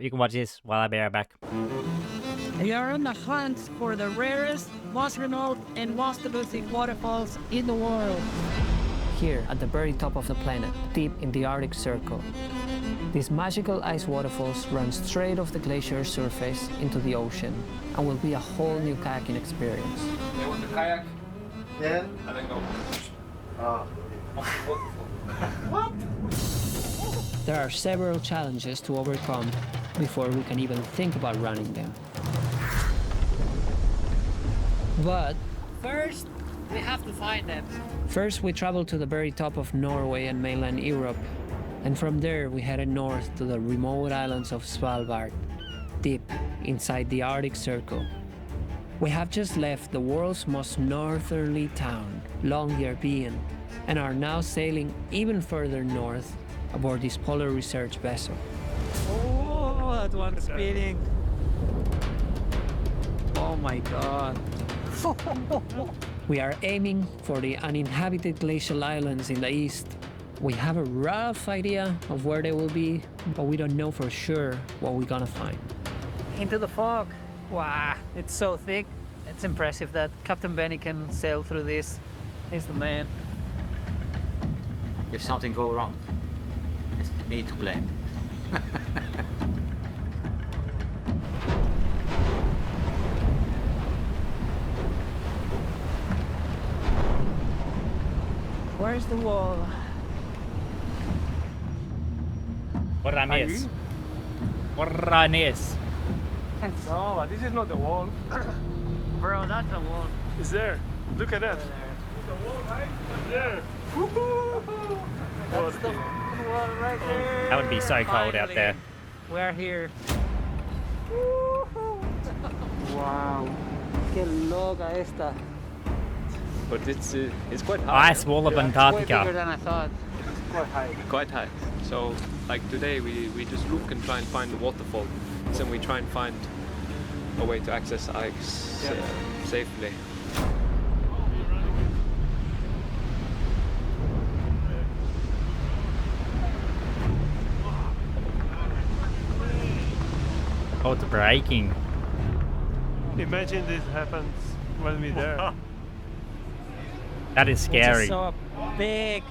You can watch this while I be right back. We are on the hunt for the rarest, most renowned, and most elusive waterfalls in the world. Here, at the very top of the planet, deep in the Arctic Circle, these magical ice waterfalls run straight off the glacier surface into the ocean and will be a whole new kayaking experience. They want the kayak? Yeah. And then go. What? There are several challenges to overcome before we can even think about running them. But First, we have to find them. first we traveled to the very top of Norway and mainland Europe, and from there we headed north to the remote islands of Svalbard, deep inside the Arctic Circle. We have just left the world's most northerly town, Longyearbyen, and are now sailing even further north aboard this polar research vessel. Oh, that one's spinning. Oh my god. We are aiming for the uninhabited glacial islands in the east. We have a rough idea of where they will be, but we don't know for sure what we're gonna find. Into the fog. Wow, it's so thick. It's impressive that Captain Benny can sail through this. He's the man. If something goes wrong, it's me to blame. Where's the wall? Oranes. Oranes. No, but this is not the wall. Bro, that's the wall. It's there. Look at that. The wall, right? There. That's the wall right there. That would be so cold out there. We're here. Wow. Qué loca esta. But it's quite high. Ice wall of Way bigger Antarctica. than I thought. Quite high. Quite high. So, like today, we just look and try and find the waterfall. Then we try and find a way to access ice safely. Oh, it's breaking. Imagine this happens when we're there. That is We just scary. saw a big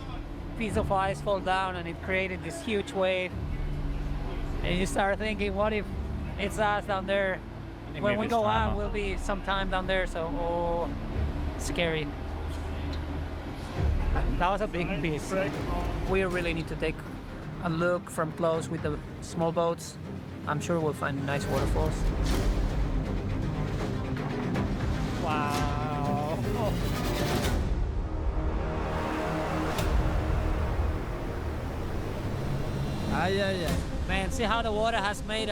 piece of ice fall down and it created this huge wave. And you start thinking, what if it's us down there? When we go out, we'll be sometime down there, so oh, scary. That was a big piece. We really need to take a look from close with the small boats. I'm sure we'll find nice waterfalls. Wow. Man, see how the water has made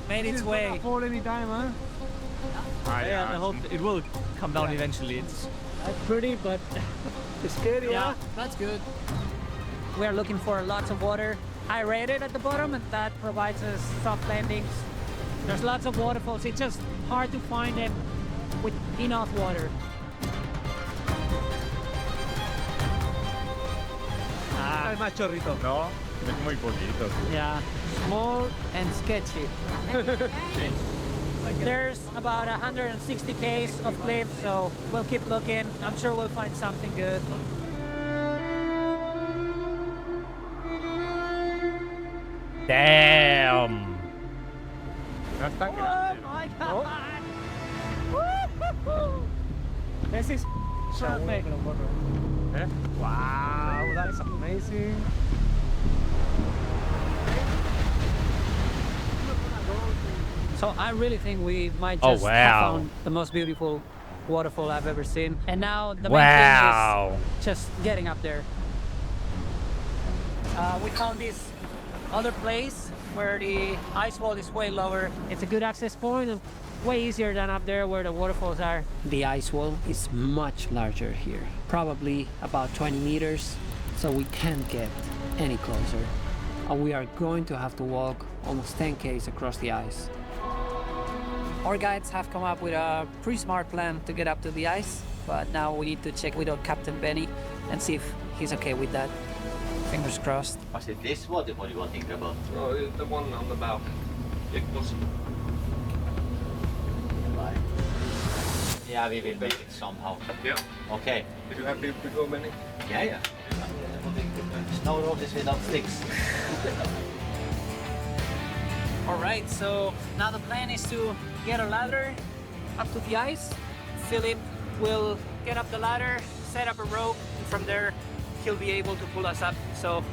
its way. Fall anytime, huh? Yeah, I hope it will come down eventually. That's pretty, but It's scary, yeah, huh? that's good. We are looking for lots of water. High rated at the bottom, and that provides us soft landings. There's lots of waterfalls. It's just hard to find them with enough water. Hay más chorritos. No, es muy poquito. Yeah, small and sketchy. There's about 160 k's of cliff, so we'll keep looking. I'm sure we'll find something good. Damn. No es tan Oh grande. my god! Woo-hoo-hoo. This is perfect. ¿Eh? Wow, that's amazing. So I really think we might Oh, just have wow. found the most beautiful waterfall I've ever seen. And now the main Wow. thing is just getting up there. We found this other place where the ice wall is way lower. It's a good access point and way easier than up there where the waterfalls are. The ice wall is much larger here, probably about 20 meters, so we can't get any closer. And we are going to have to walk almost 10 k's across the ice. Our guides have come up with a pretty smart plan to get up to the ice, but now we need to check with our Captain Benny and see if he's okay with that. Fingers crossed. Was it this waterfall you were thinking about? Oh, the one on the bow. if possible. Right. Yeah, we will make it somehow. Yeah. Okay. Are you happy to go, Benny? Yeah, yeah. Snow road is without sticks. Alright, so now the plan is to get a ladder up to the ice. Philip will get up the ladder, set up a rope, and from there he'll be able to pull us up. So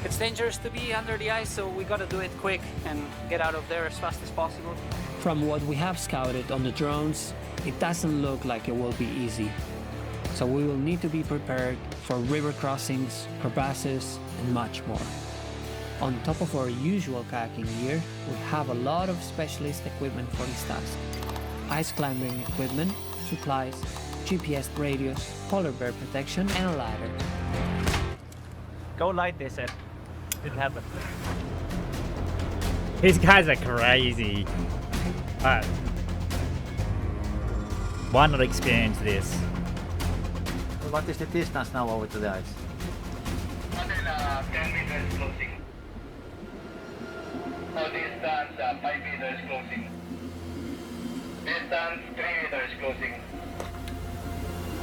it's dangerous to be under the ice, so we gotta do it quick and get out of there as fast as possible. From what we have scouted on the drones, it doesn't look like it will be easy. So we will need to be prepared for river crossings, crevasses, and much more. On top of our usual kayaking gear, we have a lot of specialist equipment for this task. Ice climbing equipment, supplies, GPS radios, polar bear protection, and a ladder. Go light, they said. Didn't happen. These guys are crazy. Why not experience this? What is the distance now over to the ice? 10 meters closing. No distance, 5 meters closing. Distance, 3 meters closing.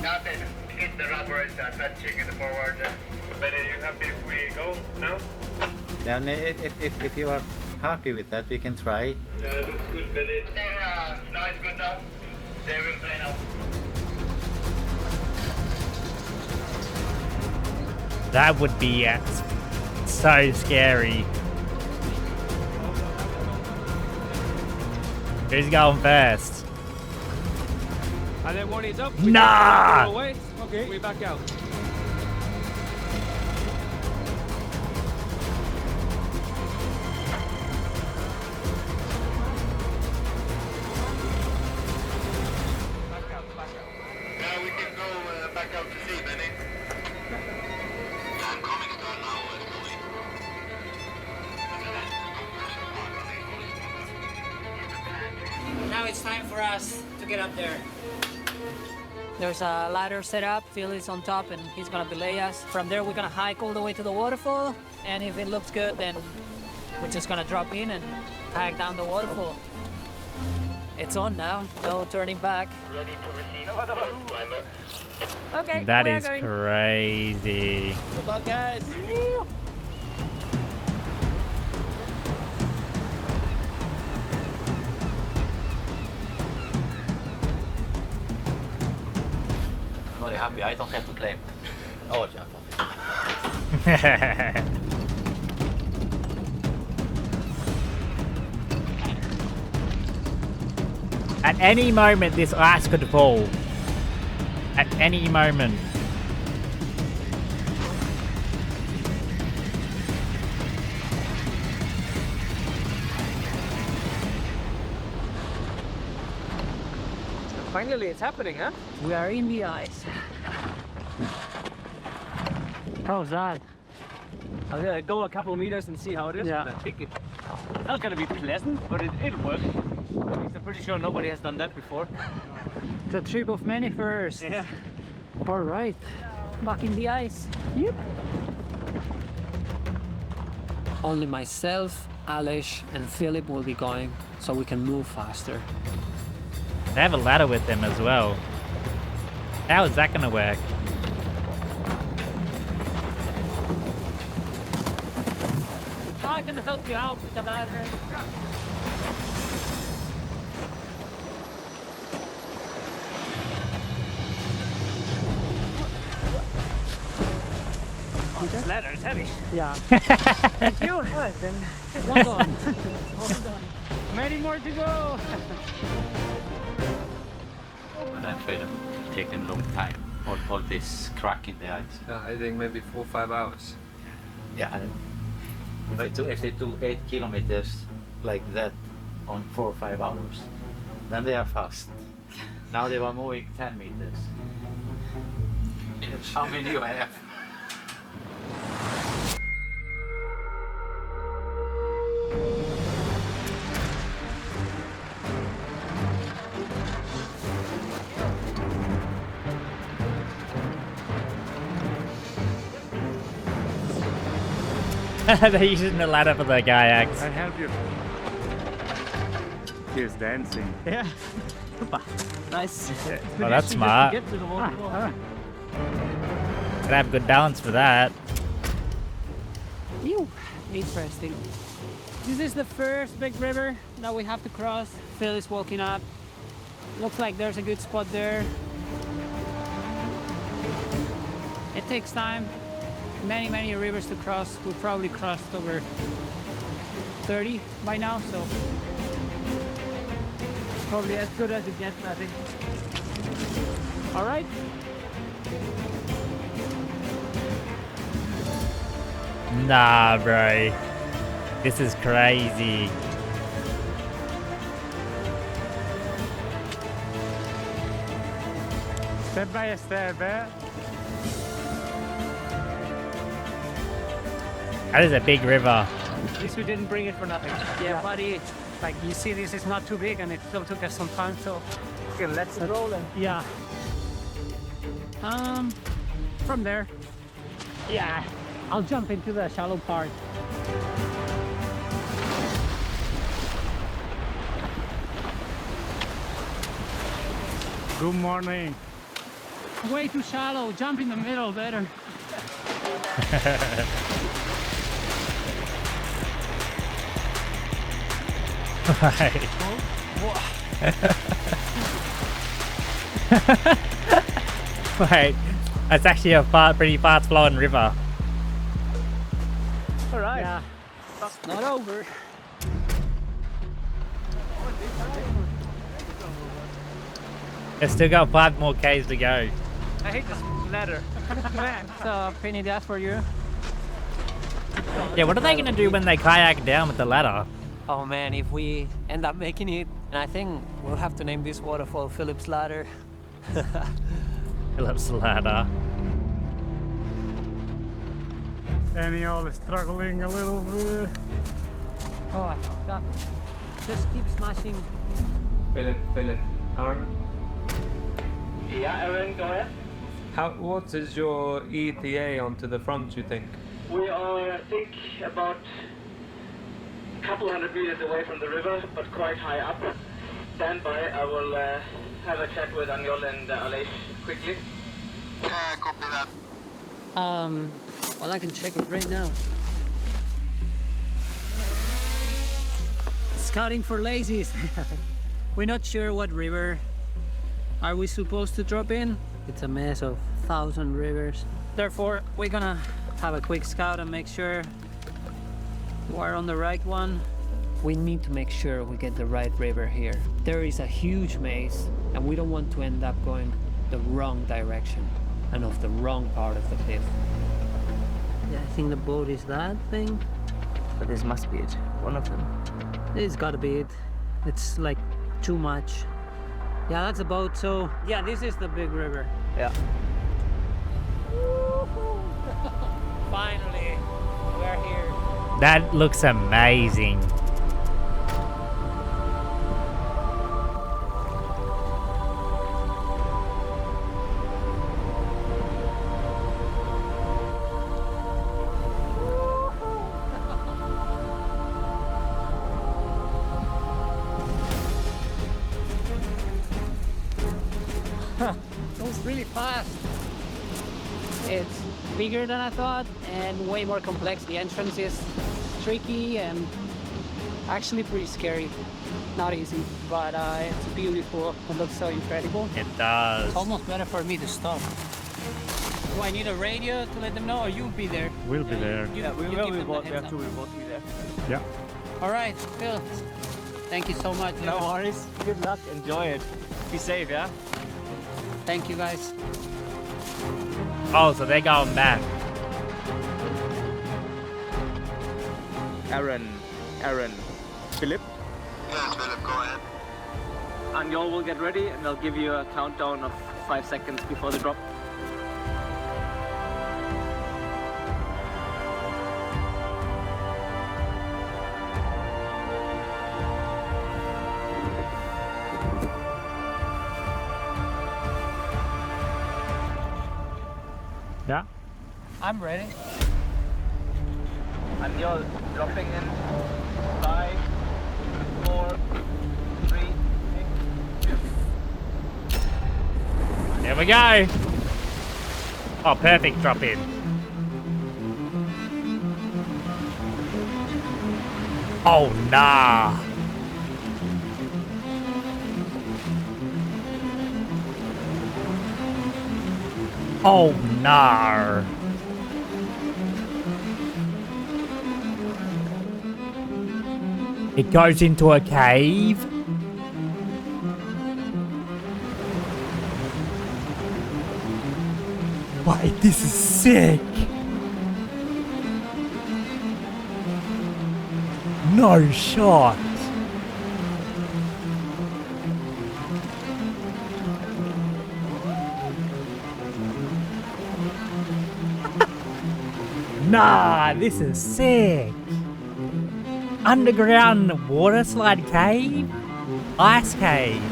Captain, hit the rubbers, touching in the forward. But are you happy if we go now? Then if you are happy with that, we can try. Looks good, Billy. Now it's good now. They will play now. That would be so scary. Who's going first? And then when it's up, Nah! go away. Okay. We back out. Now we can go back out to sea, Benny. I'm coming down now, Now it's time for us to get up there. There's a ladder set up, Phil is on top and he's gonna belay us. From there we're gonna hike all the way to the waterfall, and if it looks good then we're just gonna drop in and kayak down the waterfall. It's on now, no turning back. ready to receive climber. Okay, That we're is going. crazy. Good luck, guys. Very happy, I don't have to claim. Oh, yeah. At any moment, this ice could fall. At any moment. Finally, it's happening, huh? We are in the ice. How's that? I'll go a couple of meters and see how it is. Yeah. I think it's not gonna be pleasant, but it works. I'm pretty sure nobody has done that before. The trip of many firsts. Yeah. All right, back in the ice. Yep. Only myself, Alish, and Philip will be going, so we can move faster. They have a ladder with them as well. How is that gonna work? I can help you out with the ladder. This ladder is heavy. Yeah. Thank you. Right, then. One gone. One done. Many more to go. And I'm afraid it'll take them a long time. All this crack in the ice. Yeah, I think maybe 4 or 5 hours. Yeah. If they do 8 kilometers like that on 4 or 5 hours, then they are fast. Now they were moving 10 meters. How many do you have? They're using the ladder for the kayaks. I help you. He's dancing. Yeah. Super. Nice. Oh, that's smart. Get to the waterfall. Gotta have good balance for that. Ew, interesting. This is the first big river that we have to cross. Phil is walking up. Looks like there's a good spot there. It takes time. Many rivers to cross. We've probably crossed over 30 by now, so probably as good as it gets, I think. All right. Nah, bro. This is crazy. Step by step, eh? That is a big river. At least we didn't bring it for nothing. Yeah, buddy. Like you see, this is not too big, and it still took us some time. So Okay, let's roll and yeah. From there. Yeah. I'll jump into the shallow part. Good morning. Way too shallow. Jump in the middle better. Right. Wait, that's actually a pretty fast flowing river. all right. Yeah. Not over. It's still got 5 more Ks to go. I hate this ladder. It's a pain in the ass for you. Yeah, what are they gonna do when they kayak down with the ladder? Oh man, if we end up making it, and I think we'll have to name this waterfall Philip's Ladder. Philip's ladder. Daniel is struggling a little bit. Oh, stop. Just keep smashing. Philip, Aaron. Yeah, Aaron, go ahead. What is your ETA onto the front, you think? We are, I think, about a couple hundred meters away from the river, but quite high up. Stand by. I will have a chat with Anjol and Aleix quickly. Copy that. Well, I can check it right now. Scouting for lazies. We're not sure what river are we supposed to drop in. It's a mess of 1,000 rivers. Therefore, we're gonna have a quick scout and make sure we're on the right one. We need to make sure we get the right river here. There is a huge maze, and we don't want to end up going the wrong direction and off the wrong part of the cliff. Yeah, I think the boat is that thing. But this must be it. One of them. It's gotta be it. It's like too much. Yeah, that's a boat, so yeah, this is the big river. Yeah. Finally, we're here. That looks amazing. It was really fast. It's bigger than I thought and way more complex. The entrance is tricky and actually pretty scary. Not easy, but it's beautiful. It looks so incredible. It does. It's almost better for me to stop. Do I need a radio to let them know, or you'll be there? We'll be there. Yeah, we you will. give We them the both. We heads have to. up. We both be there. Yeah. All right, Phil. Thank you so much. No worries. Good luck. Enjoy it. Be safe, yeah. Thank you, guys. Oh, so they're going back. Aaron. Philip. Yes, Philip, go ahead. And y'all will get ready, and I'll give you a countdown of 5 seconds before the drop. Yeah. I'm ready. And you're dropping in 5, 4, we go. Oh, perfect drop in. Oh, nah. Oh, no. It goes into a cave? Wait, this is sick. No shot. Nah, this is sick. Underground water slide cave? Ice cave.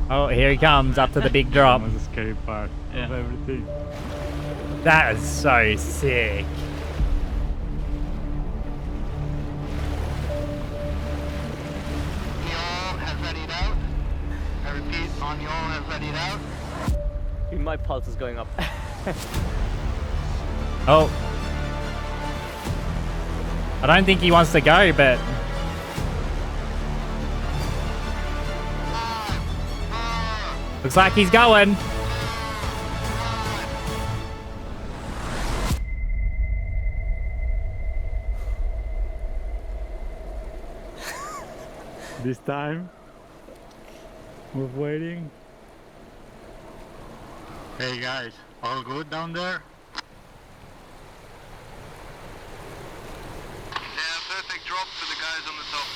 Oh, here he comes up to the big drop. That was a scary part of everything. That is so sick. Y'all have readied out. I repeat, on y'all have readied out. My pulse is going up. Oh. I don't think he wants to go, but... looks like he's going. This time, we're waiting. Hey guys, all good down there? Yeah, perfect drop for the guys on the top.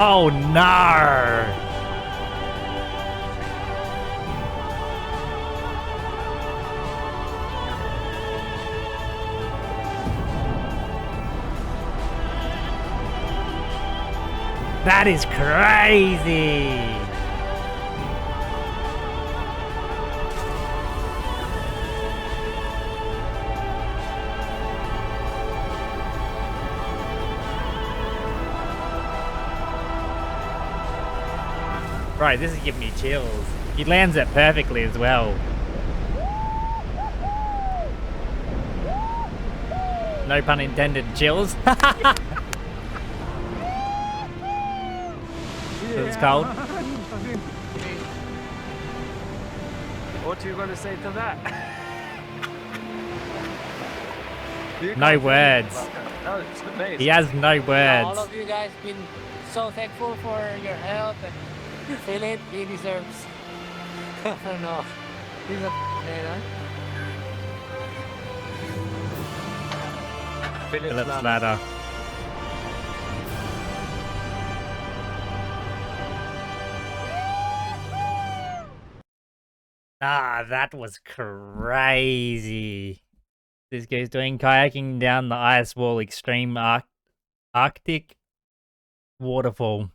Oh no! That is crazy! Right, this is giving me chills. He lands it perfectly as well. No pun intended, chills. It's cold. What are you gonna say to that? No words. No, it's amazing. He has no All words. of you guys been so thankful for your help and you feel it. He deserves. I don't know. He's a man, huh? Philip's ladder. Ah, that was crazy. This guy's doing kayaking down the ice wall extreme Arctic waterfall.